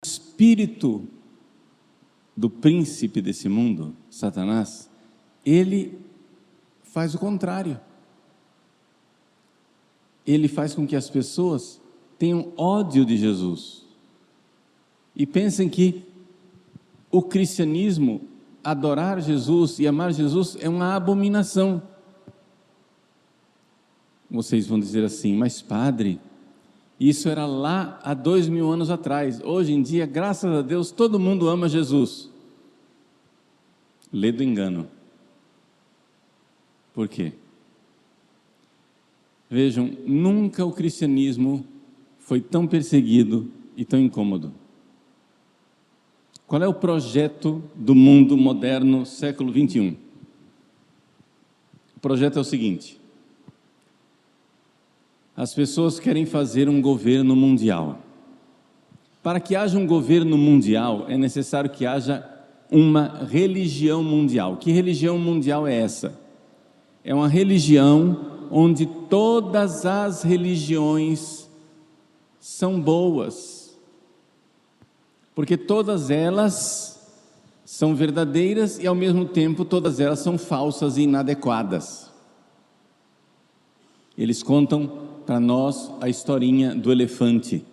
espírito do príncipe desse mundo, Satanás, ele faz o contrário. Ele faz com que as pessoas tenham ódio de Jesus e pensem que o cristianismo, adorar Jesus e amar Jesus, é uma abominação. Vocês vão dizer assim: mas padre, isso era lá há 2000 anos atrás. Hoje em dia, graças a Deus, todo mundo ama Jesus. Lê do engano. Por quê? Vejam, nunca o cristianismo foi tão perseguido e tão incômodo. Qual é o projeto do mundo moderno, século 21? O projeto é o seguinte: as pessoas querem fazer um governo mundial. Para que haja um governo mundial, é necessário que haja uma religião mundial. Que religião mundial é essa? É uma religião onde todas as religiões são boas, porque todas elas são verdadeiras e ao mesmo tempo todas elas são falsas e inadequadas. Eles contam para nós a historinha do elefante.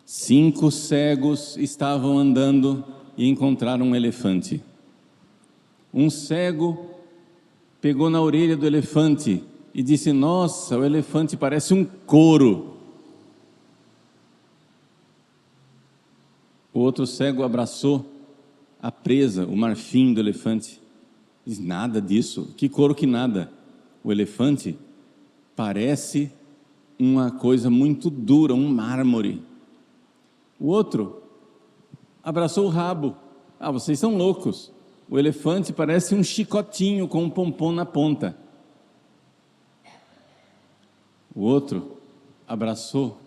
5 cegos estavam andando e encontraram um elefante. Um cego pegou na orelha do elefante e disse: nossa, o elefante parece um couro. O outro cego abraçou a presa, o marfim do elefante. Diz: nada disso, que couro que nada. O elefante parece uma coisa muito dura, um mármore. O outro abraçou o rabo. Ah, vocês são loucos. O elefante parece um chicotinho com um pompom na ponta. O outro abraçou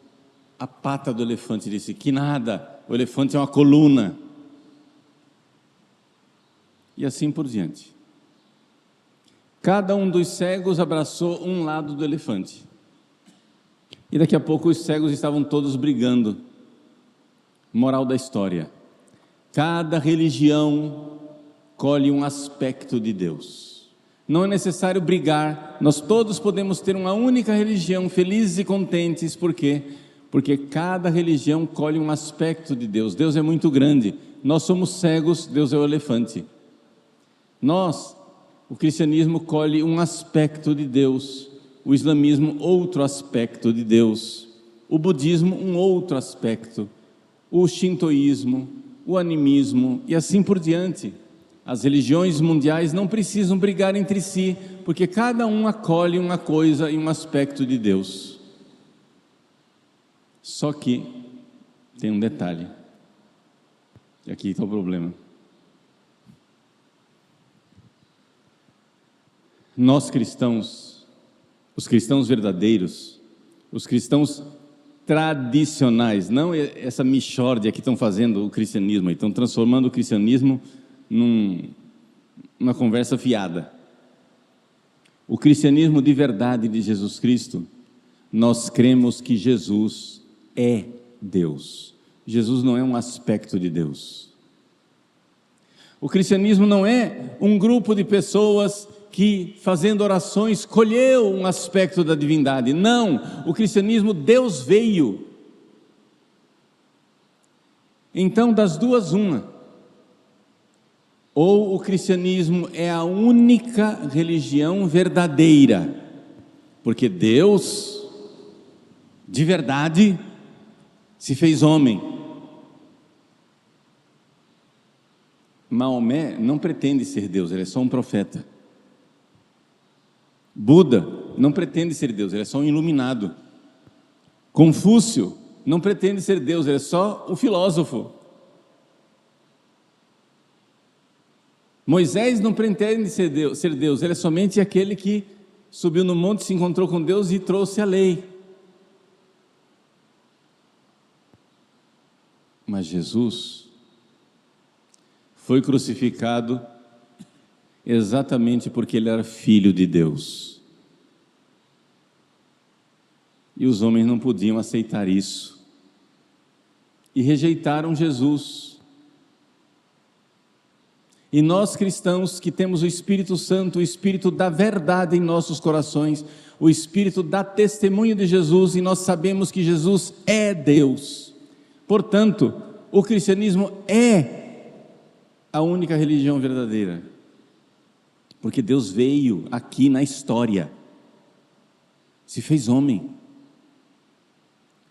a pata do elefante e disse: que nada, o elefante é uma coluna. E assim por diante. Cada um dos cegos abraçou um lado do elefante. E daqui a pouco os cegos estavam todos brigando. Moral da história: cada religião colhe um aspecto de Deus. Não é necessário brigar, nós todos podemos ter uma única religião, felizes e contentes. Por quê? Porque cada religião colhe um aspecto de Deus. Deus é muito grande, nós somos cegos, Deus é o elefante. O cristianismo colhe um aspecto de Deus, o islamismo outro aspecto de Deus, o budismo um outro aspecto, o shintoísmo, o animismo e assim por diante. As religiões mundiais não precisam brigar entre si, porque cada um acolhe uma coisa e um aspecto de Deus. Só que tem um detalhe, e aqui está o problema. Nós cristãos, os cristãos verdadeiros, os cristãos tradicionais, não essa mixórdia que estão fazendo o cristianismo, estão transformando o cristianismo numa conversa fiada. O cristianismo de verdade de Jesus Cristo, nós cremos que Jesus é Deus. Jesus não é um aspecto de Deus. O cristianismo não é um grupo de pessoas que, fazendo orações, escolheu um aspecto da divindade. Não, o cristianismo, Deus veio. Então, das duas, uma: ou o cristianismo é a única religião verdadeira, porque Deus, de verdade, se fez homem. Maomé não pretende ser Deus, ele é só um profeta. Buda não pretende ser Deus, ele é só um iluminado. Confúcio não pretende ser Deus, ele é só um filósofo. Moisés não pretende ser Deus, ele é somente aquele que subiu no monte, se encontrou com Deus e trouxe a lei. Mas Jesus foi crucificado exatamente porque ele era filho de Deus. E os homens não podiam aceitar isso. e rejeitaram Jesus. E nós cristãos que temos o Espírito Santo, o Espírito da verdade em nossos corações, o Espírito da testemunho de Jesus, e nós sabemos que Jesus é Deus. Portanto, o cristianismo é a única religião verdadeira, porque Deus veio aqui na história, se fez homem,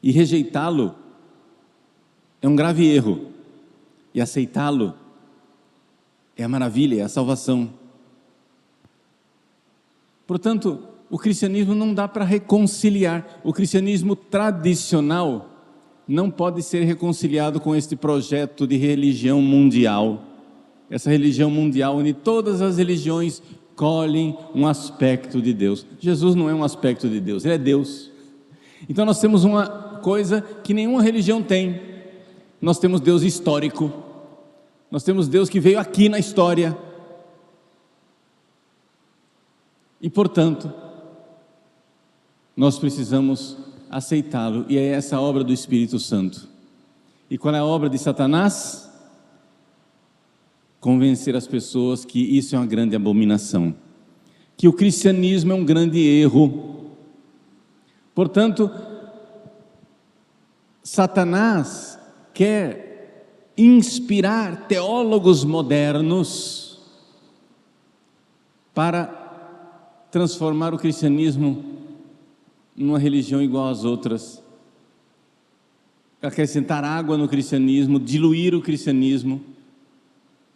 e rejeitá-lo é um grave erro, e aceitá-lo é a maravilha, é a salvação. Portanto, o cristianismo não dá para reconciliar. O cristianismo tradicional não pode ser reconciliado com este projeto de religião mundial. Essa religião mundial onde todas as religiões colhem um aspecto de Deus. Jesus não é um aspecto de Deus, Ele é Deus. Então nós temos uma coisa que nenhuma religião tem. Nós temos Deus histórico. Nós temos Deus que veio aqui na história. E portanto, nós precisamos aceitá-lo, e é essa a obra do Espírito Santo. E qual é a obra de Satanás? Convencer as pessoas que isso é uma grande abominação, que o cristianismo é um grande erro. Portanto, Satanás quer inspirar teólogos modernos para transformar o cristianismo numa religião igual às outras, acrescentar água no cristianismo, diluir o cristianismo,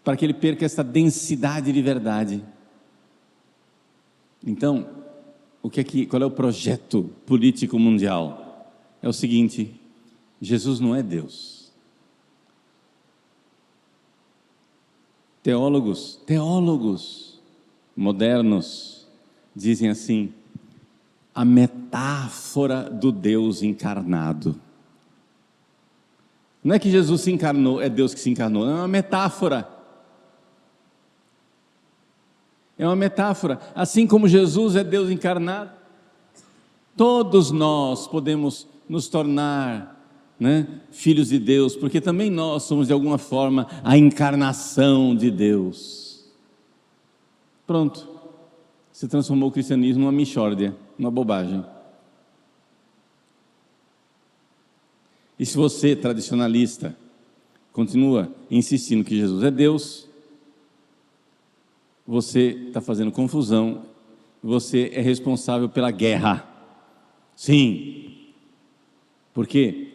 para que ele perca essa densidade de verdade. Então, qual é o projeto político mundial? É o seguinte: Jesus não é Deus. Teólogos modernos dizem assim: a metáfora do Deus encarnado. Não é que Jesus se encarnou, é Deus que se encarnou, não, é uma metáfora. É uma metáfora. Assim como Jesus é Deus encarnado, todos nós podemos nos tornar, filhos de Deus, porque também nós somos de alguma forma a encarnação de Deus. Pronto, se transformou o cristianismo numa mixórdia, uma bobagem. E se você, tradicionalista, continua insistindo que Jesus é Deus, você está fazendo confusão, você é responsável pela guerra. Sim, porque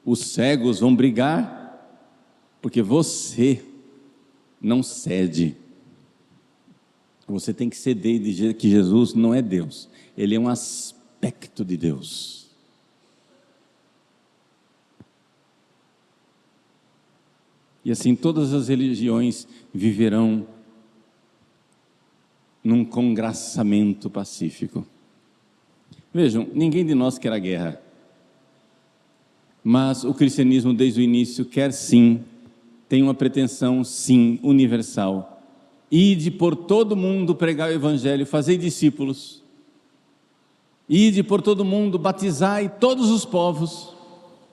os cegos vão brigar, porque você não cede. Você tem que ceder e dizer que Jesus não é Deus, Ele é um aspecto de Deus. E assim todas as religiões viverão num congraçamento pacífico. Vejam, ninguém de nós quer a guerra, mas o cristianismo desde o início quer sim, tem uma pretensão sim, universal: ide por todo mundo pregar o evangelho, fazei discípulos, ide por todo mundo, batizai todos os povos,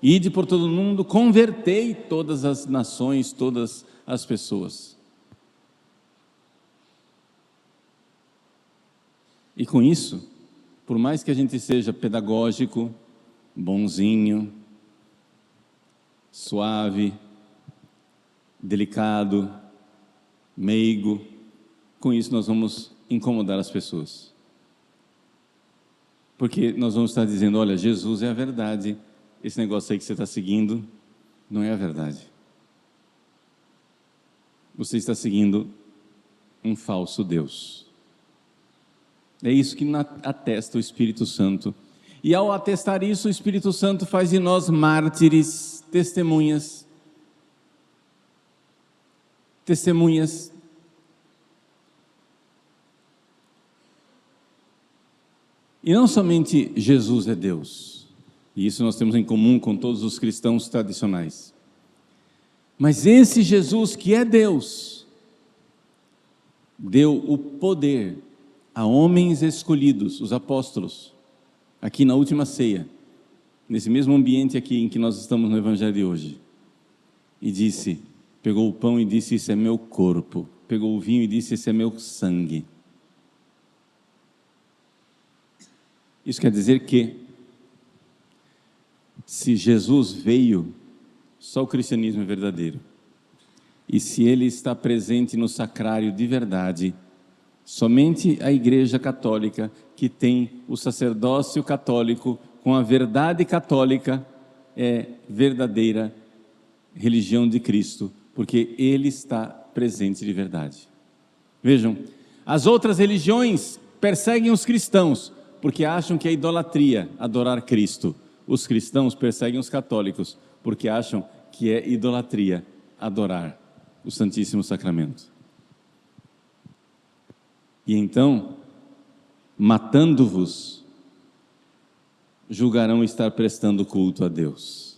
ide por todo mundo, convertei todas as nações, todas as pessoas. E com isso, por mais que a gente seja pedagógico, bonzinho, suave, delicado, meigo, com isso nós vamos incomodar as pessoas. Porque nós vamos estar dizendo: olha, Jesus é a verdade, esse negócio aí que você está seguindo não é a verdade. Você está seguindo um falso Deus. É isso que atesta o Espírito Santo. E ao atestar isso, o Espírito Santo faz de nós mártires, testemunhas. E não somente Jesus é Deus, e isso nós temos em comum com todos os cristãos tradicionais, mas esse Jesus que é Deus, deu o poder a homens escolhidos, os apóstolos, aqui na última ceia, nesse mesmo ambiente aqui em que nós estamos no Evangelho de hoje. e disse, pegou o pão e disse, isso é meu corpo. Pegou o vinho e disse, esse é meu sangue. Isso quer dizer que, se Jesus veio, só o cristianismo é verdadeiro. E se ele está presente no sacrário de verdade, somente a Igreja Católica, que tem o sacerdócio católico com a verdade católica, é verdadeira religião de Cristo, porque ele está presente de verdade. Vejam, as outras religiões perseguem os cristãos, porque acham que é idolatria adorar Cristo. Os cristãos perseguem os católicos, porque acham que é idolatria adorar o Santíssimo Sacramento. E então, matando-vos, julgarão estar prestando culto a Deus,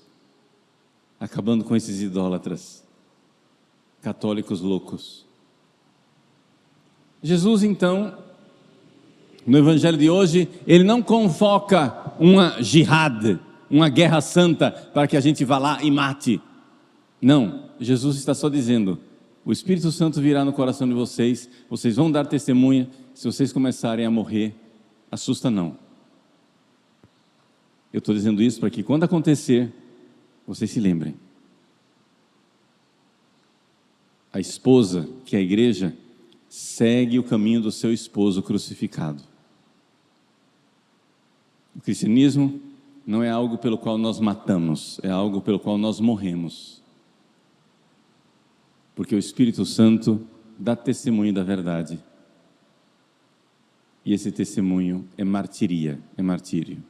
acabando com esses idólatras, católicos loucos. Jesus, então, no Evangelho de hoje, ele não convoca uma jihad, uma guerra santa, para que a gente vá lá e mate. Não, Jesus está só dizendo, o Espírito Santo virá no coração de vocês, vocês vão dar testemunha, se vocês começarem a morrer, assusta não. Eu estou dizendo isso para que quando acontecer, vocês se lembrem. A esposa, que é a igreja, segue o caminho do seu esposo crucificado. O cristianismo não é algo pelo qual nós matamos, é algo pelo qual nós morremos. Porque o Espírito Santo dá testemunho da verdade. E esse testemunho é martiria, é martírio.